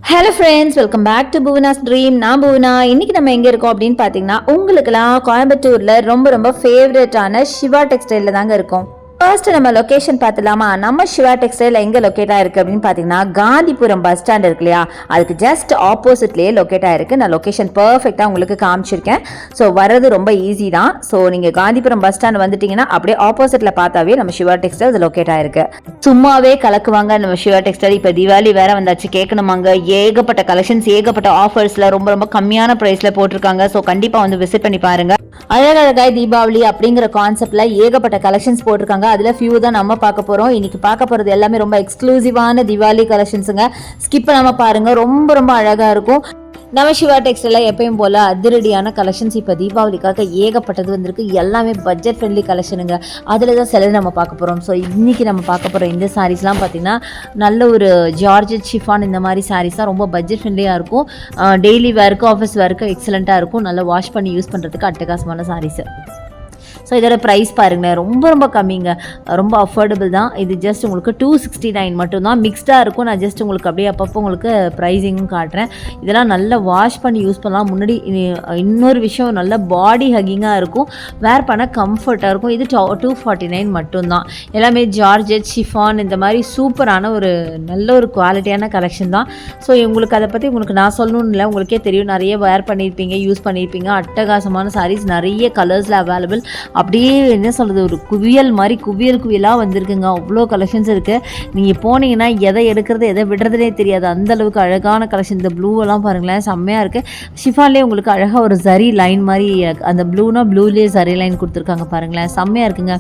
Hello friends, welcome back to Bhuvana's dream. நான் புவனா. இன்னைக்கு நம்ம எங்கே இருக்கோம் அப்படின்னு பார்த்தீங்கன்னா, உங்களுக்குலாம் கோயம்புத்தூரில் ரொம்ப ரொம்ப ஃபேவரட்டான சிவா டெக்ஸ்டைலில் தாங்க இருக்கோம். ஃபர்ஸ்ட் நம்ம லொக்கேஷன் பார்த்துலாமா? நம்ம சிவா டெக்ஸ்டைல் எங்கே லொக்கேட் ஆயிருக்கு அப்படின்னு பார்த்தீங்கன்னா, காந்திபுரம் பஸ் ஸ்டாண்ட் இருக்கு இல்லையா, அதுக்கு ஜஸ்ட் ஆப்போசிட்லேயே லொக்கேட் ஆயிருக்கு. நான் லொக்கேஷன் பர்ஃபெக்டாக உங்களுக்கு காமிச்சிருக்கேன். ஸோ வர்றது ரொம்ப ஈஸி தான். ஸோ நீங்கள் காந்திபுரம் பஸ் ஸ்டாண்ட் வந்துட்டீங்கன்னா அப்படியே ஆப்போசிட்டில் பார்த்தாவே நம்ம சிவா டெக்ஸ்டைல் அது லொக்கேட் ஆயிருக்கு. சும்மாவே கலக்குவாங்க நம்ம சிவா டெக்ஸ்டைல். இப்போ தீபாவளி வேற வந்தாச்சு, கேட்கணுமாங்க. ஏகப்பட்ட கலெக்ஷன்ஸ், ஏகப்பட்ட ஆஃபர்ஸில் ரொம்ப ரொம்ப கம்மியான ப்ரைஸில் போட்டிருக்காங்க. ஸோ கண்டிப்பாக வந்து விசிட் பண்ணி பாருங்க. அழகழகாய் தீபாவளி அப்படிங்கிற கான்செப்ட்ல ஏகப்பட்ட கலெக்ஷன்ஸ் போட்டிருக்காங்க. அதுல ஃபியூ தான் நம்ம பார்க்க போறோம். இன்னைக்கு பார்க்க போறது எல்லாமே ரொம்ப எக்ஸ்க்ளூசிவான தீபாவளி கலெக்ஷன்ஸுங்க. ஸ்கிப் பண்ணாம பாருங்க, ரொம்ப ரொம்ப அழகா இருக்கும். நம்ம சிவா டெக்ஸ்டைல எப்பயும் போல அதிரடியான கலெக்ஷன்ஸ் இப்போ தீபாவளிக்காக ஏகப்பட்டது வந்திருக்கு. எல்லாமே பட்ஜெட் ஃப்ரெண்ட்லி கலெக்ஷனுங்க. அதில் தான் சிலது நம்ம பார்க்க போகிறோம். ஸோ இன்னைக்கு நம்ம பார்க்க போகிற இந்த சாரீஸ்லாம் பார்த்தீங்கன்னா, நல்ல ஒரு ஜார்ஜெட் ஷிஃபான் இந்த மாதிரி சாரீஸ் தான். ரொம்ப பட்ஜெட் ஃப்ரெண்ட்லியாக இருக்கும். டெய்லி வேர்க்கு ஆஃபீஸ் வேர்க்கு எக்ஸலண்ட்டாக இருக்கும். நல்லா வாஷ் பண்ணி யூஸ் பண்ணுறதுக்கு அட்டகாசமான சாரீஸு. ஸோ இதோட ப்ரைஸ் பாருங்களேன், ரொம்ப ரொம்ப கம்மிங்க, ரொம்ப அஃபோர்டபுள் தான். இது ஜஸ்ட் உங்களுக்கு 269 மட்டும்தான். மிக்ஸ்டாக இருக்கும். நான் ஜஸ்ட் உங்களுக்கு அப்படியே அப்பப்போ உங்களுக்கு ப்ரைஸிங்கும் காட்டுறேன். இதெல்லாம் நல்லா வாஷ் பண்ணி யூஸ் பண்ணலாம். முன்னாடி இன்னொரு விஷயம், நல்ல பாடி ஹக்கிங்காக இருக்கும், வேர் பண்ண கம்ஃபர்ட்டாக இருக்கும். இது 249 மட்டும்தான். எல்லாமே ஜார்ஜெட் ஷிஃபான் இந்த மாதிரி சூப்பரான ஒரு நல்ல ஒரு குவாலிட்டியான கலெக்ஷன் தான். ஸோ உங்களுக்கு அதை பற்றி உங்களுக்கு நான் சொல்லணும்னு இல்லை, உங்களுக்கே தெரியும். நிறைய வேர் பண்ணியிருப்பீங்க, யூஸ் பண்ணியிருப்பீங்க. அட்டகாசமான சாரீஸ் நிறைய கலர்ஸில் அவைலபிள். அப்படியே என்ன சொல்கிறது, ஒரு குவியல் மாதிரி குவியலாக வந்திருக்குங்க. அவ்வளோ கலெக்ஷன்ஸ் இருக்குது. நீங்கள் போனீங்கன்னா எதை எடுக்கிறது எதை விடுறதுனே தெரியாது. அந்தளவுக்கு அழகான கலெக்ஷன். இந்த ப்ளூவெல்லாம் பாருங்களேன், செம்மையாக இருக்குது. ஷிஃபான்லேயே உங்களுக்கு அழகாக ஒரு சரி லைன் மாதிரி, அந்த ப்ளூலேயே சரி லைன் கொடுத்துருக்காங்க பாருங்களேன், செம்மையாக இருக்குங்க.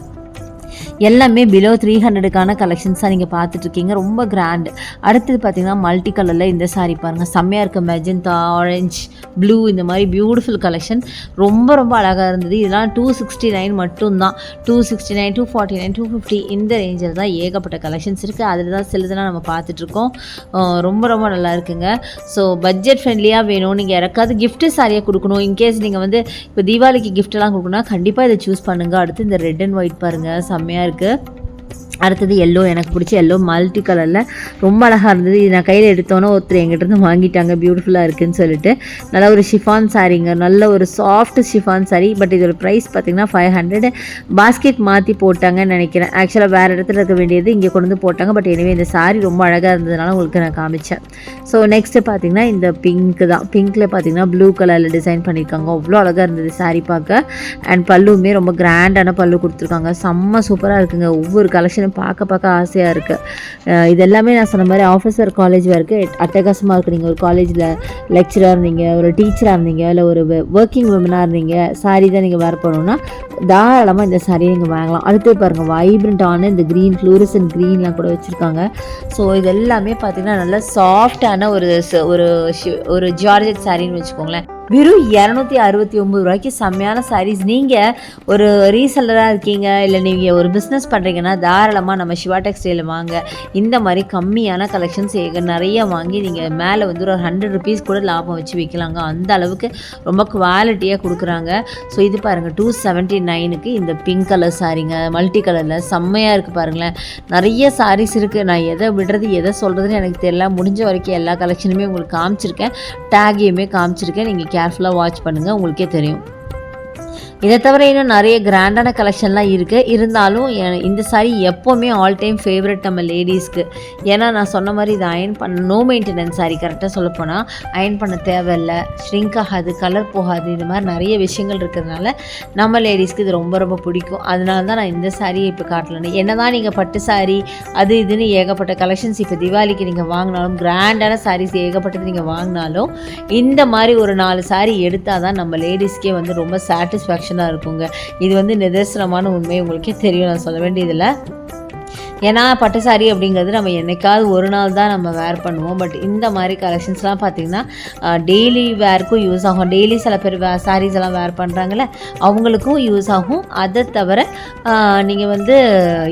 எல்லாமே பிலோ 300க்கான கலெக்ஷன்ஸ் தான் நீங்கள் பார்த்துட்ருக்கீங்க. ரொம்ப கிராண்ட். அடுத்தது பார்த்தீங்கன்னா, மல்டி கலரில் இந்த சாரீ பாருங்கள், செம்மையாக இருக்குது. மெஜந்தா, ஆரஞ்ச், ப்ளூ இந்த மாதிரி பியூட்டிஃபுல் கலெக்ஷன். ரொம்ப ரொம்ப அழகாக இருந்தது. இதெல்லாம் 269 மட்டும்தான். 269, 249, 250 இந்த ரேஞ்சில் தான் ஏகப்பட்ட கலெக்ஷன்ஸ் இருக்குது. அதில் தான் சிலதெல்லாம் நம்ம பார்த்துட்ருக்கோம். ரொம்ப ரொம்ப நல்லா இருக்குங்க. ஸோ பட்ஜெட் ஃப்ரெண்ட்லியாக வேணும், நீங்கள் யாருக்காவது கிஃப்ட்டு சாரியாக கொடுக்கணும், இன்கேஸ் நீங்கள் வந்து இப்போ தீபாவளிக்கு கிஃப்ட்டெல்லாம் கொடுக்கணும்னா கண்டிப்பாக இதை சூஸ் பண்ணுங்கள். அடுத்து இந்த ரெட் அண்ட் ஒயிட் பாருங்கள், செம்மையாக இருக்குது. அடுத்தது எல்லோ, எனக்கு பிடிச்ச எல்லோ மல்டி கலரில் ரொம்ப அழகாக இருந்தது. இது நான் கையில் எடுத்தோன்னே ஒருத்தர் எங்கிட்டருந்து வாங்கிட்டாங்க, பியூட்டிஃபுல்லாக இருக்குதுன்னு சொல்லிட்டு. நல்ல ஒரு ஷிஃபான் சாரீங்க, நல்ல ஒரு சாஃப்ட் ஷிஃபான் சாரீ. பட் இதோட ப்ரைஸ் பார்த்திங்கன்னா 500. பாஸ்கெட் மாற்றி போட்டாங்கன்னு நினைக்கிறேன். ஆக்சுவலாக வேறு இடத்துல இருக்க வேண்டியது இங்கே கொண்டு வந்து போட்டாங்க. பட் எனவே இந்த சாரீ ரொம்ப அழகாக இருந்ததுனால உங்களுக்கு நான் காமிச்சேன். ஸோ நெக்ஸ்ட்டு பார்த்திங்கன்னா இந்த பிங்க் தான். பிங்க்கில் பார்த்திங்கன்னா ப்ளூ கலரில் டிசைன் பண்ணியிருக்காங்க. அவ்வளோ அழகாக இருந்தது சாரீ பார்க்க. அண்ட் பல்லுமே ரொம்ப கிராண்டான பல்லு கொடுத்துருக்காங்க. செம்ம சூப்பராக இருக்குங்க. ஒவ்வொரு கலெக்ஷன் பார்க்க ஆசையாக இருக்குது. இது எல்லாமே நான் சொன்ன மாதிரி ஆஃபீஸர் காலேஜ் வரைக்கும் அட்டகாசமாக இருக்குது. நீங்கள் ஒரு காலேஜில் லெக்சராக இருந்தீங்க, ஒரு டீச்சராக இருந்தீங்க, இல்லை ஒரு ஒர்க்கிங் உமனாக இருந்தீங்க, சாரீ தான் நீங்கள் வேர் பண்ணணுன்னா தாராளமாக இந்த சாரியை நீங்கள் வாங்கலாம். அடுத்து பாருங்கள், வைப்ரண்ட்டான இந்த க்ரீன், ஃப்ளூரசன்ட் க்ரீன்லாம் கூட வச்சுருக்காங்க. ஸோ இது எல்லாமே பார்த்திங்கன்னா நல்ல சாஃப்டான ஒரு ஜார்ஜெட் சாரின்னு வச்சுக்கோங்களேன். வெறும் 269 ரூபாய்க்கு செம்மையான சாரீஸ். நீங்கள் ஒரு ரீசெல்லராக இருக்கீங்க, இல்லை நீங்கள் ஒரு பிஸ்னஸ் பண்ணுறீங்கன்னா தாராளமாக நம்ம சிவா டெக்ஸ்டைலில் வாங்க. இந்த மாதிரி கம்மியான கலெக்ஷன்ஸ் நிறைய வாங்கி நீங்கள் மேலே வந்து ஒரு 100 ருபீஸ் கூட லாபம் வச்சு விற்கலாங்க. அந்த அளவுக்கு ரொம்ப குவாலிட்டியாக கொடுக்குறாங்க. ஸோ இது பாருங்கள், 279க்கு இந்த பிங்க் கலர் சாரீங்க, மல்டி கலரில் செம்மையாக இருக்குது பாருங்களேன். நிறைய சாரீஸ் இருக்குது. நான் எதை விடுறது எதை சொல்கிறதுன்னு எனக்கு தெரியல. முடிஞ்ச வரைக்கும் எல்லா கலெக்ஷனுமே உங்களுக்கு காமிச்சிருக்கேன், டேகையுமே காமிச்சிருக்கேன். நீங்கள் கேர்ஃபுல்லாக வாட்ச் பண்ணுங்கள், உங்களுக்கே தெரியும். இதை தவிர இன்னும் நிறைய கிராண்டான கலெக்ஷன்லாம் இருக்குது. இருந்தாலும் இந்த சாரீ எப்போவுமே ஆல் டைம் ஃபேவரட் நம்ம லேடிஸ்க்கு. ஏன்னா நான் சொன்ன மாதிரி இது அயன் பண்ண நோ மெயின்டெனன்ஸ் சாரீ. கரெக்டாக சொல்லப்போனால் அயன் பண்ண தேவையில்லை, ஷ்ரிங்க் ஆகாது, கலர் போகாது. இந்த மாதிரி நிறைய விஷயங்கள் இருக்கிறதுனால நம்ம லேடிஸ்க்கு இது ரொம்ப ரொம்ப பிடிக்கும். அதனால தான் நான் இந்த சாரியை இப்போ காட்டலன்னு. என்ன தான் நீங்கள் பட்டு சாரீ அது இதுன்னு ஏகப்பட்ட கலெக்ஷன்ஸ் இப்போ தீபாவளிக்கு நீங்கள் வாங்கினாலும், கிராண்டான சாரீஸ் ஏகப்பட்டது நீங்கள் வாங்கினாலும், இந்த மாதிரி ஒரு 4 சாரீ எடுத்தால் தான் நம்ம லேடிஸ்க்கே வந்து ரொம்ப சாட்டிஸ்ஃபேக்ஷன் இருக்குங்க. இது வந்து நிதர்சனமான உண்மை, உங்களுக்கே தெரியும், நான் சொல்ல வேண்டியதில்லை. ஏன்னா பட்டு சாரீ அப்படிங்கிறது நம்ம என்னைக்காவது ஒரு நாள் தான் நம்ம வேர் பண்ணுவோம். பட் இந்த மாதிரி கலெக்ஷன்ஸ்லாம் பார்த்திங்கன்னா டெய்லி வேர்க்கும் யூஸ் ஆகும். டெய்லி சில பேர் சாரீஸ் எல்லாம் வேர் பண்ணுறாங்கல்ல, அவங்களுக்கும் யூஸ் ஆகும். அதை தவிர நீங்கள் வந்து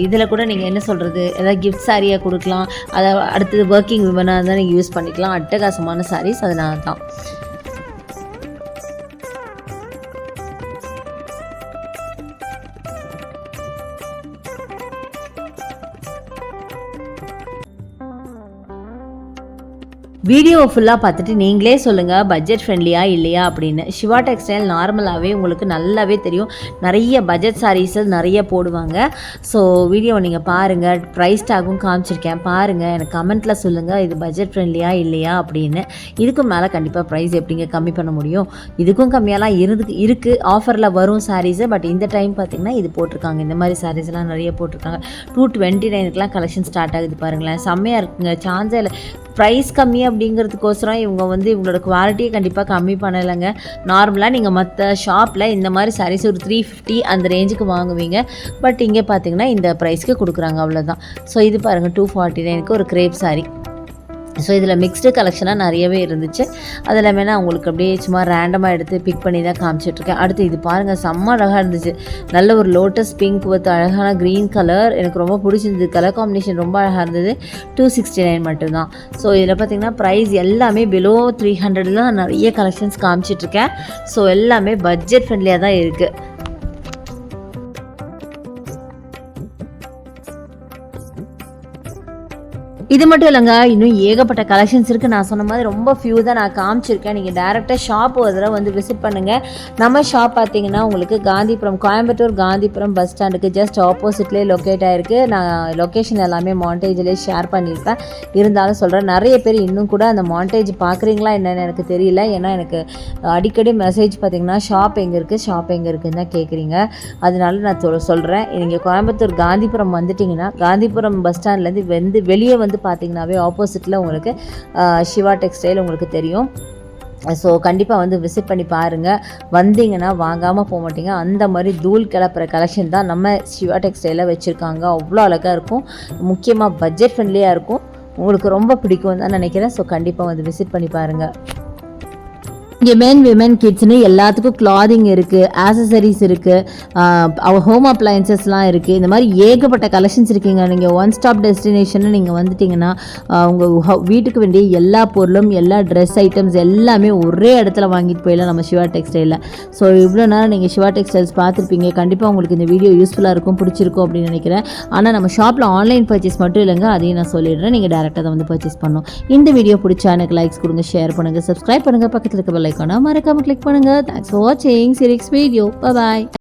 இதில் கூட நீங்கள் என்ன சொல்கிறது, ஏதாவது கிஃப்ட் சாரியாக கொடுக்கலாம். அதை அடுத்தது ஒர்க்கிங் விமனாக இருந்தால் நீங்கள் யூஸ் பண்ணிக்கலாம். அட்டகாசமான சாரீஸ், அதனால தான். வீடியோவை ஃபுல்லாக பார்த்துட்டு நீங்களே சொல்லுங்கள் பட்ஜெட் ஃப்ரெண்ட்லியாக இல்லையா அப்படின்னு. சிவா டெக்ஸ்டைல் நார்மலாகவே உங்களுக்கு நல்லாவே தெரியும், நிறைய பட்ஜெட் சாரீஸஸ் நிறைய போடுவாங்க. ஸோ வீடியோவை நீங்கள் பாருங்கள், ப்ரைஸ் டாகும் காமிச்சிருக்கேன் பாருங்கள், எனக்கு கமெண்ட்டில் சொல்லுங்கள் இது பட்ஜெட் ஃப்ரெண்ட்லியாக இல்லையா அப்படின்னு. இதுக்கும் மேலே கண்டிப்பாக ப்ரைஸ் எப்படிங்க கம்மி பண்ண முடியும்? இதுக்கும் கம்மியாலாம் இருக்குது, ஆஃபரில் வரும் சாரீஸு. பட் இந்த டைம் பார்த்திங்கன்னா இது போட்டிருக்காங்க, இந்த மாதிரி சாரீஸ்லாம் நிறைய போட்டிருக்காங்க. 229க்குலாம் கலெக்ஷன் ஸ்டார்ட் ஆகுது பாருங்களேன், செம்மையாக இருக்குங்க. சான்ஸே இல்லை, ப்ரைஸ் கம்மி அப்படிங்கிறதுக்கோசரம் இவங்க வந்து இவங்களோட குவாலிட்டியை கண்டிப்பாக கம்மி பண்ணலைங்க. நார்மலாக நீங்கள் மற்ற ஷாப்பில் இந்த மாதிரி சாரீஸ் ஒரு 350 அந்த ரேஞ்சுக்கு வாங்குவீங்க. பட் இங்கே பார்த்தீங்கன்னா இந்த ப்ரைஸ்க்கு கொடுக்குறாங்க, அவ்வளோதான். ஸோ இது பாருங்கள் 249க்கு ஒரு கிரேப் சாரீ. ஸோ இதில் மிக்ஸ்டு கலெக்ஷனாக நிறையவே இருந்துச்சு. அதில் வேணால் உங்களுக்கு அப்படியே சும்மா ரேண்டமாக எடுத்து பிக் பண்ணி தான் காமிச்சிட்ருக்கேன். அடுத்து இது பாருங்கள், செம்ம அழகாக இருந்துச்சு. நல்ல ஒரு லோட்டஸ் பிங்க் வித் அழகான க்ரீன் கலர், எனக்கு ரொம்ப பிடிச்சிருந்தது. கலர் காம்பினேஷன் ரொம்ப அழகாக இருந்தது. 269 மட்டும்தான். ஸோ இதில் பார்த்திங்கன்னா ப்ரைஸ் எல்லாமே பிலோ 300 தான் நிறைய கலெக்ஷன்ஸ் காமிச்சிட்ருக்கேன். ஸோ எல்லாமே பட்ஜெட் ஃப்ரெண்ட்லியாக தான் இருக்குது. இது மட்டும் இல்லைங்க, இன்னும் ஏகப்பட்ட கலெக்ஷன்ஸ் இருக்குது. நான் சொன்ன மாதிரி ரொம்ப ஃபியூ தான் நான் காமிச்சிருக்கேன். நீங்கள் டேரெக்டாக ஷாப் ஒரு தடவை வந்து விசிட் பண்ணுங்கள். நம்ம ஷாப் பார்த்தீங்கன்னா உங்களுக்கு காந்திபுரம், கோயம்புத்தூர் காந்திபுரம் பஸ் ஸ்டாண்டுக்கு ஜஸ்ட் ஆப்போசிட்லேயே லொக்கேட் ஆகிருக்கு. நான் லொக்கேஷன் எல்லாமே மாண்டேஜ்லேயே ஷேர் பண்ணியிருப்பேன். இருந்தாலும் சொல்கிறேன், நிறைய பேர் இன்னும் கூட அந்த மாண்டேஜ் பார்க்குறீங்களா என்னென்னு எனக்கு தெரியல. ஏன்னா எனக்கு அடிக்கடி மெசேஜ் பார்த்தீங்கன்னா ஷாப் எங்கே இருக்குதுன்னு தான் கேட்குறீங்க. அதனால நான் சொல்கிறேன், நீங்கள் கோயம்புத்தூர் காந்திபுரம் வந்துட்டிங்கன்னா காந்திபுரம் பஸ் ஸ்டாண்ட்லேருந்து வெளியே வந்து பார்த்தீங்கன்னாவே ஆப்போசிட்டில் உங்களுக்கு சிவா டெக்ஸ்டைல் உங்களுக்கு தெரியும். ஸோ கண்டிப்பாக வந்து விசிட் பண்ணி பாருங்கள். வந்தீங்கன்னா வாங்காமல் போக மாட்டீங்க. அந்த மாதிரி தூள் கிளப்புற கலெக்ஷன் தான் நம்ம சிவா டெக்ஸ்டைலில் வச்சுருக்காங்க. அவ்வளோ அழகாக இருக்கும், முக்கியமாக பட்ஜெட் ஃப்ரெண்ட்லியாக இருக்கும். உங்களுக்கு ரொம்ப பிடிக்கும் தான் நினைக்கிறேன். ஸோ கண்டிப்பாக வந்து விசிட் பண்ணி பாருங்கள். இங்கே மென் விமென் கிட்ஸ்னு எல்லாத்துக்கும் கிளாதிங் இருக்குது, ஆக்சசரிஸ் இருக்குது, ஹோம் அப்ளையன்சஸ்லாம் இருக்குது. இந்த மாதிரி ஏகப்பட்ட கலெக்ஷன்ஸ் இருக்குங்க. நீங்கள் ஒன் ஸ்டாப் டெஸ்டினேஷன் நீங்கள் வந்துட்டிங்கன்னா உங்கள் வீட்டுக்கு வேண்டிய எல்லா பொருளும், எல்லா ட்ரெஸ் ஐட்டம்ஸ் எல்லாமே ஒரே இடத்துல வாங்கிட்டு போயிடலாம் நம்ம சிவா டெக்ஸ்டைலில். ஸோ இவ்வளோ நேரம் நீங்கள் சிவா டெக்ஸ்டைல்ஸ் பார்த்துருப்பீங்க. கண்டிப்பாக உங்களுக்கு இந்த வீடியோ யூஸ்ஃபுல்லாக இருக்கும், பிடிச்சிருக்கும் அப்படின்னு நினைக்கிறேன். ஆனால் நம்ம ஷாப்பில் ஆன்லைன் பர்ச்சேஸ் மட்டும் இல்லைங்க, அதையும் நான் சொல்லிடுறேன். நீங்கள் டேரெக்டாக அதை வந்து பர்ச்சேஸ் பண்ணணும். இந்த வீடியோ பிடிச்சா எனக்கு லைக்ஸ் கொடுங்க, ஷேர் பண்ணுங்கள், சப்ஸ்கிரைப் பண்ணுங்கள், பக்கத்தில் இருக்க பெல் ஐகானை மறக்காம கிளிக் பண்ணுங்க. Thanks for watching. See you next video. Bye bye.